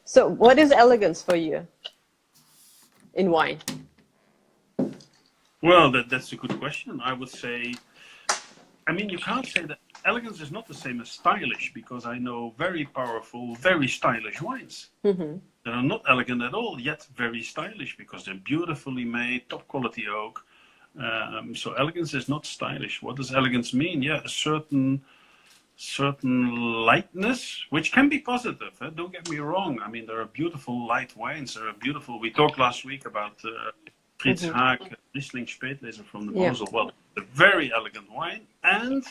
So what is elegance for you in wine? Well, that's a good question. I would say, I mean, you can't say that elegance is not the same as stylish, because I know very powerful, very stylish wines Mm-hmm. that are not elegant at all, yet very stylish because they're beautifully made, top quality oak. So elegance is not stylish. What does elegance mean? Yeah, a certain lightness, which can be positive. Don't get me wrong. I mean, there are beautiful light wines. There are beautiful. We talked last week about Fritz Mm-hmm. Haag Riesling Spätlese from the Yeah. Mosel. Well, a very elegant wine and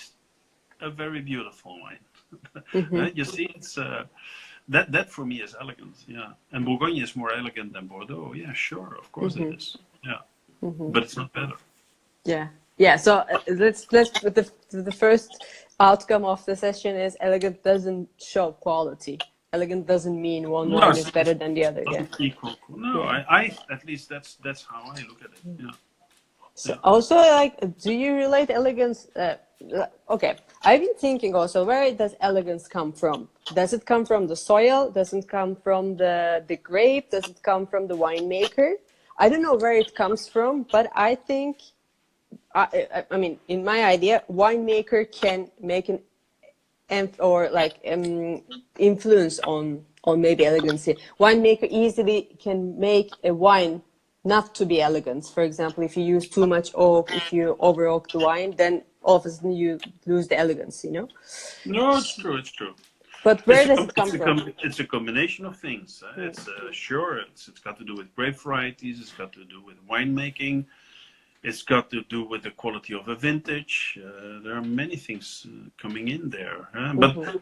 a very beautiful wine. Mm-hmm. You see, it's that for me is elegant. Yeah, and Bourgogne is more elegant than Bordeaux. Yeah, sure, of course it is. Yeah, but it's not better. Yeah, yeah. So let's the first outcome of the session is elegant doesn't show quality. Elegant doesn't mean one No, wine is better than the other. Yeah. doesn't equal. No, Yeah. I at least that's how I look at it. Yeah. So Yeah. also, like, do you relate elegance? Okay, I've been thinking also, where does elegance come from? Does it come from the soil? Does it come from the grape? Does it come from the winemaker? I don't know where it comes from, but I think, I mean, in my idea, winemaker can make an influence on maybe elegancy. Winemaker easily can make a wine not to be elegant. For example, if you use too much oak, if you over oak the wine, then all of a sudden you lose the elegance, you know? No, it's true. It's true. But where does it come from? It's a combination of things. It's sure. It's got to do with grape varieties. It's got to do with winemaking. It's got to do with the quality of a vintage. There are many things coming in there.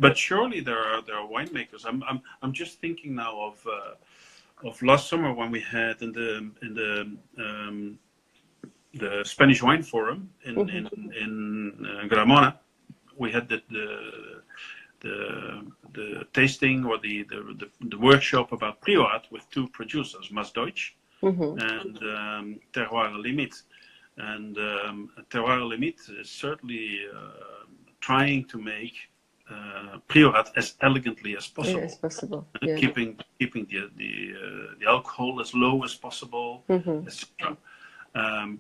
But surely there are winemakers. I'm just thinking now of last summer when we had in the Spanish Wine Forum in Gramona. We had the tasting or the workshop about Priorat with two producers, Mas Deutsch and Terroir Limite. And Terroir Limite is certainly trying to make Priorat as elegantly as possible, As possible. Yeah. keeping the alcohol as low as possible, etc.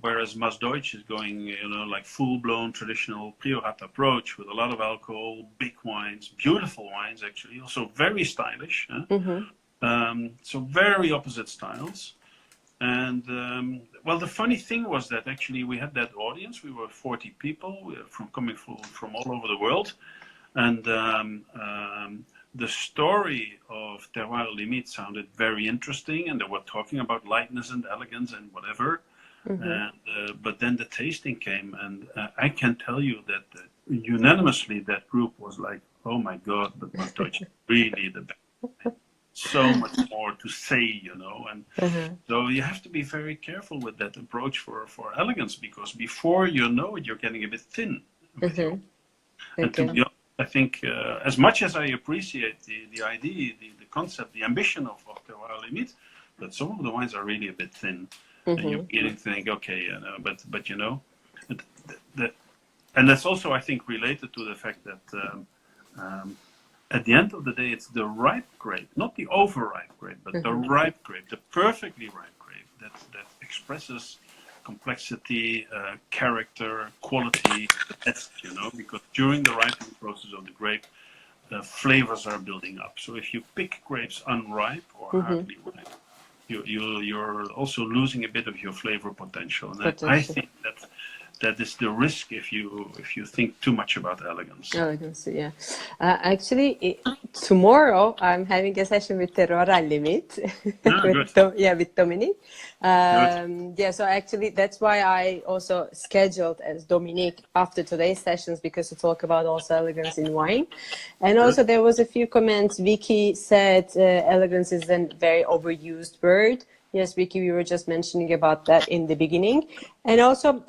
Whereas Mas Deutsch is going, like full-blown traditional Priorat approach with a lot of alcohol, big wines, beautiful wines actually, also very stylish. So very opposite styles. And well, the funny thing was that actually we had that audience. We were 40 people coming from all over the world, and the story of Terroir Limite sounded very interesting, and they were talking about lightness and elegance and whatever. But then the tasting came, and I can tell you that unanimously that group was like, "Oh my God, but Mas Deutsch is really the best." So much more to say, and so you have to be very careful with that approach for elegance, because before you know it, you're getting a bit thin. And to be honest, I think as much as I appreciate the idea, the concept, the ambition of Terroir Limite, but some of the wines are really a bit thin, and you're beginning to think, okay, but and that's also, I think, related to the fact that. At the end of the day, it's the ripe grape, not the overripe grape, but the ripe grape, the perfectly ripe grape that expresses complexity, character, quality, because during the ripening process of the grape, flavors are building up. So if you pick grapes unripe or hardly ripe, you're also losing a bit of your flavor potential. And I think that is the risk if you think too much about elegance. Elegance, yeah. Actually, tomorrow I'm having a session with Terroir Limite with Dominique. So actually that's why I also scheduled as Dominique after today's sessions, because to talk about also elegance in wine. And also there was a few comments. Vicky said elegance is a very overused word. Yes, Vicky, we were just mentioning about that in the beginning. And also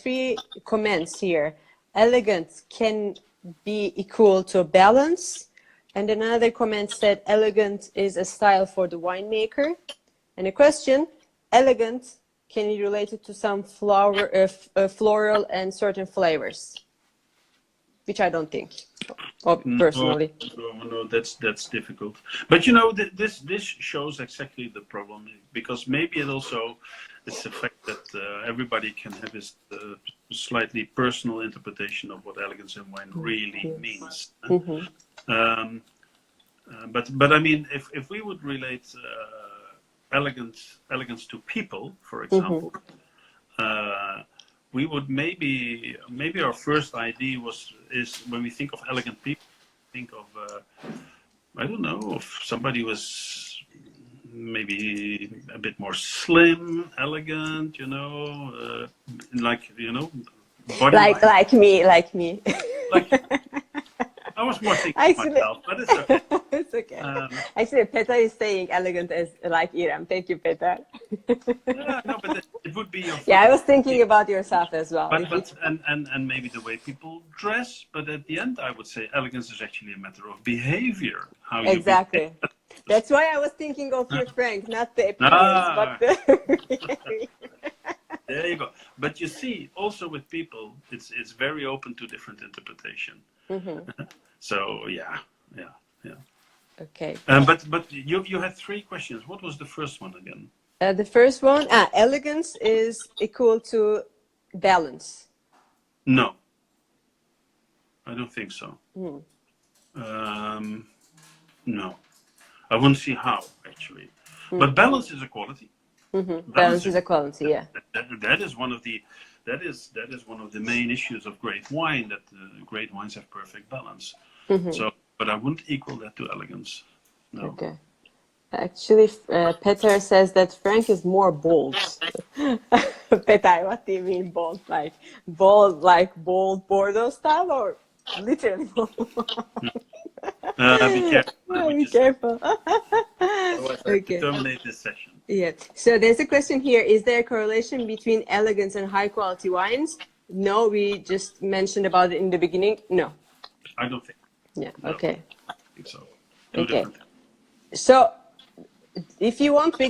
three comments here. Elegance can be equal to balance. And another comment said elegant is a style for the winemaker. And a question, elegant, can you relate it to some floral and certain flavors? Which I don't think. or personally? No, that's difficult. But you know, this shows exactly the problem, because maybe it also is the fact that everybody can have his slightly personal interpretation of what elegance in wine really means. But I mean, if we would relate elegance to people, for example, we would maybe our first idea is when we think of elegant people, think of I don't know, if somebody was maybe a bit more slim, elegant, you know, like, you know, body like me. like I was more thinking of myself, but it's okay. It's okay. Actually, Peter is saying elegant as like Irem. Thank you, Peter. Yeah, no, but it would be your yeah, I was thinking about yourself as well. But and maybe the way people dress, but at the end, I would say elegance is actually a matter of behavior. How you exactly. That's why I was thinking of you, Frank, not the appearance, but the There you go. But you see, also with people, it's very open to different interpretation. So yeah. Okay. But you had 3 questions. What was the first one again? The first one, elegance is equal to balance. No, I don't think so. No, I wouldn't see how actually. But balance is a quality. Balance is a quality. Yeah. That is one of the one of the main issues of great wine. That great wines have perfect balance. So, but I wouldn't equal that to elegance. No. Okay. Actually, Peter says that Frank is more bold. Peter, what do you mean bold? Like bold Bordeaux style, or literally bold? Be careful. Be careful. Otherwise, I have to terminate this session. Yeah. So there's a question here. Is there a correlation between elegance and high quality wines? No, we just mentioned about it in the beginning. No. I don't think. Yeah. No, okay. I think so. Okay. So if you want, we